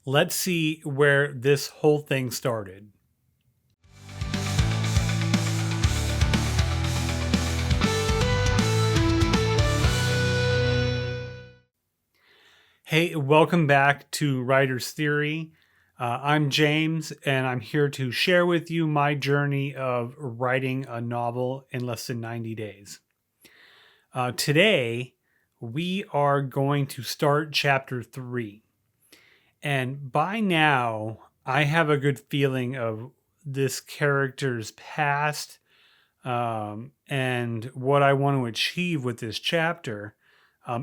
Let's see where this whole thing started. Hey, welcome back to Writer's Theory. I'm James, and I'm here to share with you my journey of writing a novel in less than 90 days. Today, we are going to start chapter 3. And by now, I have a good feeling of this character's past and what I want to achieve with this chapter.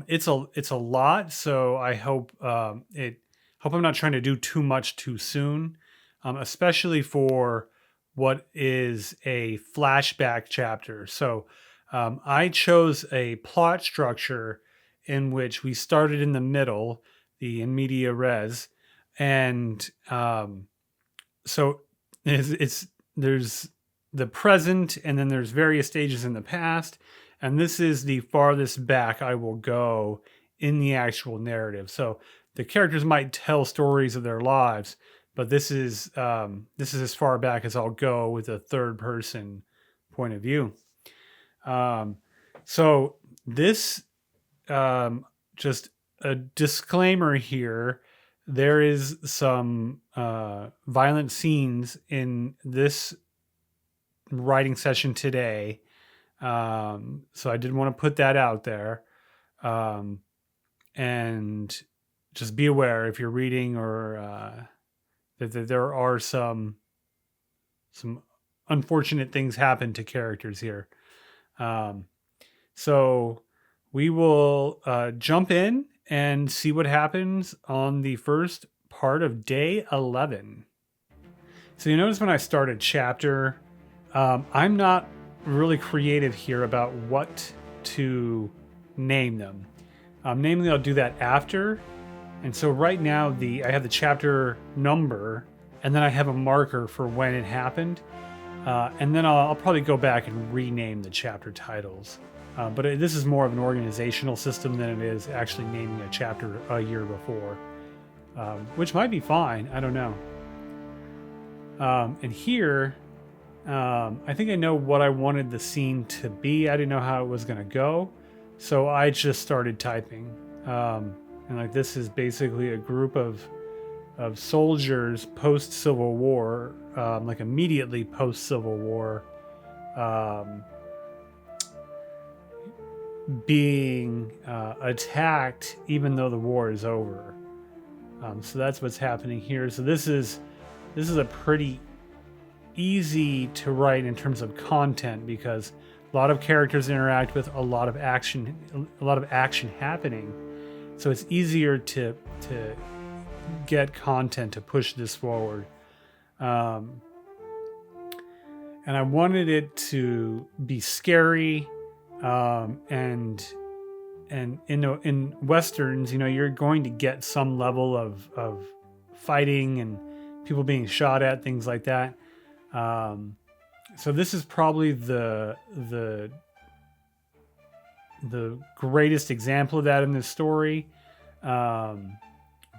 It's a lot, so I hope hope I'm not trying to do too much too soon, especially for what is a flashback chapter. So I chose a plot structure in which we started in the middle, the in media res, and so it's there's the present, and then there's various stages in the past, and this is the farthest back I will go in the actual narrative. So the characters might tell stories of their lives, but this is as far back as I'll go with a third person point of view. So this just a disclaimer here. There is some violent scenes in this writing session today. So I did want to put that out there. And just be aware if you're reading or that there are some unfortunate things happen to characters here. So we will jump in and see what happens on the first part of day 11. So you notice when I start a chapter, I'm not really creative here about what to name them. Namely, I'll do that after. And so right now, I have the chapter number, and then I have a marker for when it happened. And then I'll probably go back and rename the chapter titles. But this is more of an organizational system than it is actually naming a chapter a year before, which might be fine. I don't know. And here, I think I know what I wanted the scene to be. I didn't know how it was going to go. So I just started typing. And like this is basically a group of soldiers post-Civil War, like immediately post-Civil War, being attacked even though the war is over. So that's what's happening here. So this is a pretty easy to write in terms of content because a lot of characters interact with a lot of action happening. So it's easier to get content to push this forward. And I wanted it to be scary. And in Westerns, you're going to get some level of fighting and people being shot at, things like that. So this is probably the greatest example of that in this story. But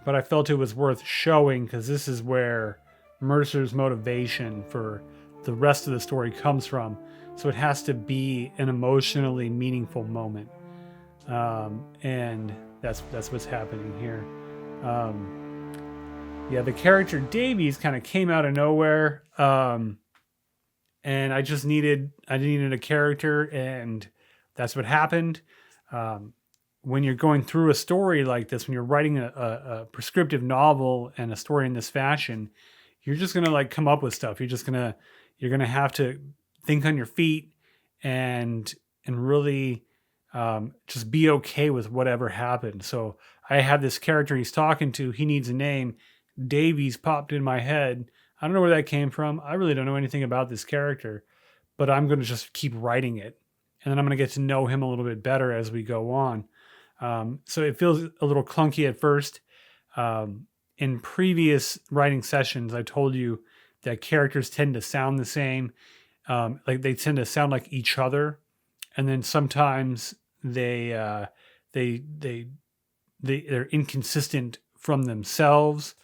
I felt it was worth showing because this is where Mercer's motivation for the rest of the story comes from. So it has to be an emotionally meaningful moment. And that's what's happening here. The character Davies kind of came out of nowhere. And I needed a character, and that's what happened. When you're going through a story like this, when you're writing a prescriptive novel and a story in this fashion, you're just gonna come up with stuff. You're gonna have to think on your feet and really just be okay with whatever happened. So I have this character he's talking to. He needs a name. Davies popped in my head. I don't know where that came from. I really don't know anything about this character, but I'm going to just keep writing it. And then I'm going to get to know him a little bit better as we go on. So it feels a little clunky at first. In previous writing sessions, I told you that characters tend to sound the same. Like they tend to sound like each other. And then sometimes they're inconsistent from themselves.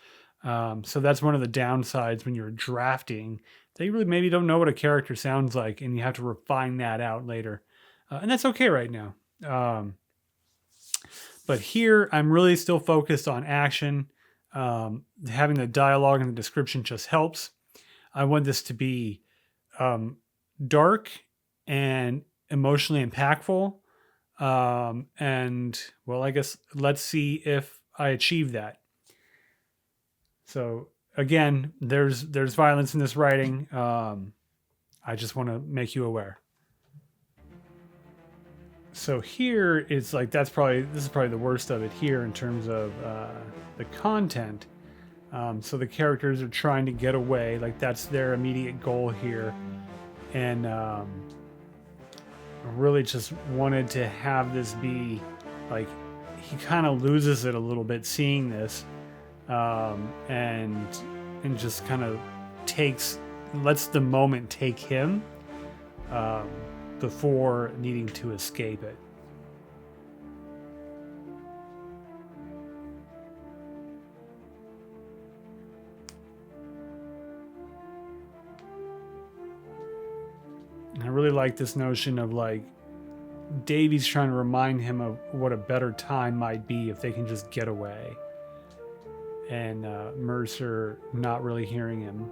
So that's one of the downsides when you're drafting. That you really maybe don't know what a character sounds like, and you have to refine that out later. And that's okay right now. But here, I'm really still focused on action. Having the dialogue and the description just helps. I want this to be dark and emotionally impactful. And well, I guess let's see if I achieve that. So again, there's violence in this writing. I just want to make you aware. So here it's like this is probably the worst of it here in terms of the content. So the characters are trying to get away, like that's their immediate goal here, and really just wanted to have this be like he kind of loses it a little bit seeing this, and just kind of lets the moment take him before needing to escape it. And I really like this notion of like Davy's trying to remind him of what a better time might be if they can just get away. And Mercer not really hearing him.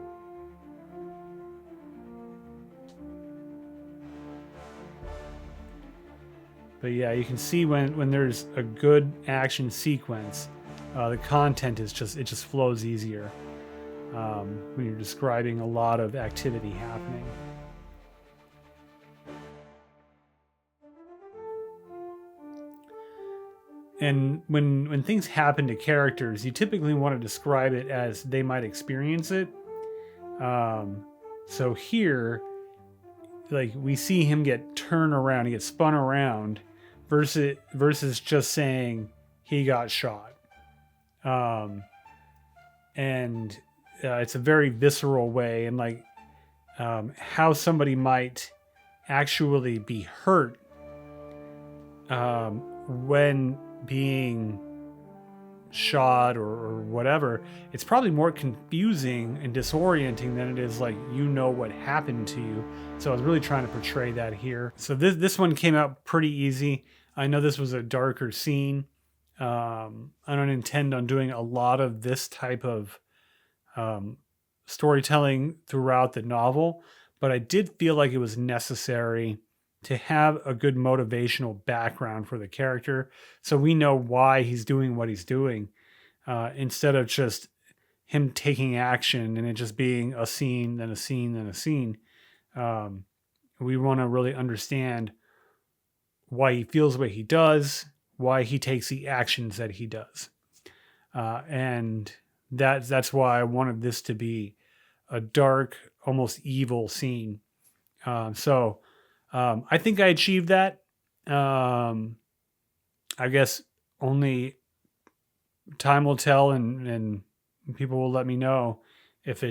But yeah, you can see when there's a good action sequence, the content it just flows easier when you're describing a lot of activity happening. And when things happen to characters, you typically want to describe it as they might experience it. So here, like we see him get turned around, he gets spun around, versus just saying he got shot. And it's a very visceral way, and like how somebody might actually be hurt when being shot or whatever. It's probably more confusing and disorienting than it is like what happened to you. So I was really trying to portray that here. So this one came out pretty easy. I know this was a darker scene. I don't intend on doing a lot of this type of storytelling throughout the novel, but I did feel like it was necessary to have a good motivational background for the character so we know why he's doing what he's doing, instead of just him taking action and it just being a scene, then a scene, then a scene. We want to really understand why he feels the way he does, why he takes the actions that he does. And that's why I wanted this to be a dark, almost evil scene. I think I achieved that. I guess only time will tell, and people will let me know if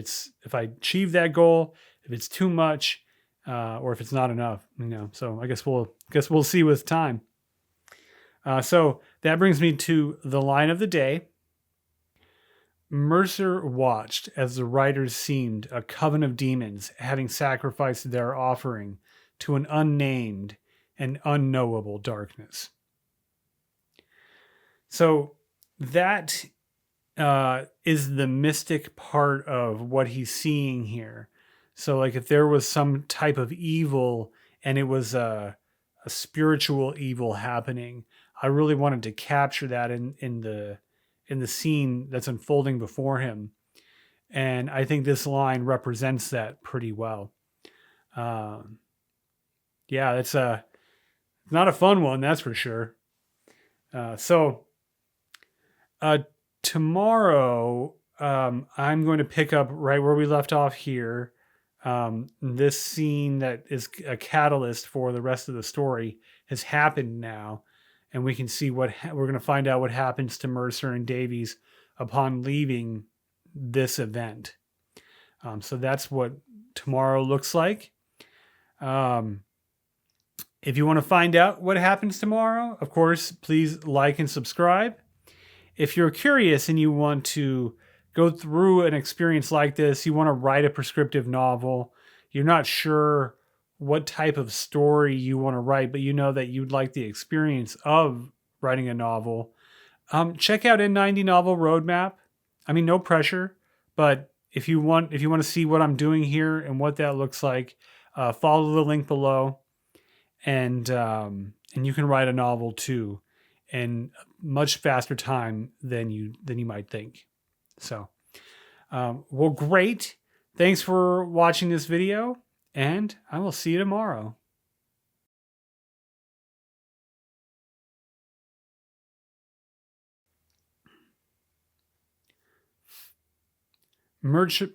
I achieve that goal, if it's too much, or if it's not enough. So I guess we'll see with time. So that brings me to the line of the day. Mercer watched as the riders seemed a coven of demons having sacrificed their offering to an unnamed and unknowable darkness. So that is the mystic part of what he's seeing here. So like if there was some type of evil and it was a spiritual evil happening, I really wanted to capture that in the scene that's unfolding before him. And I think this line represents that pretty well. Yeah, it's not a fun one, that's for sure. Tomorrow, I'm going to pick up right where we left off here. This scene that is a catalyst for the rest of the story has happened now, and we can see we're going to find out what happens to Mercer and Davies upon leaving this event. So that's what tomorrow looks like. If you want to find out what happens tomorrow, of course, please like and subscribe. If you're curious and you want to go through an experience like this, you want to write a prescriptive novel, you're not sure what type of story you want to write, but you know that you'd like the experience of writing a novel, check out N90 Novel Roadmap. I mean, no pressure, but if you want to see what I'm doing here and what that looks like, follow the link below, and you can write a novel too, in much faster time than you might think. So, well, great. Thanks for watching this video, and I will see you tomorrow. Mercher.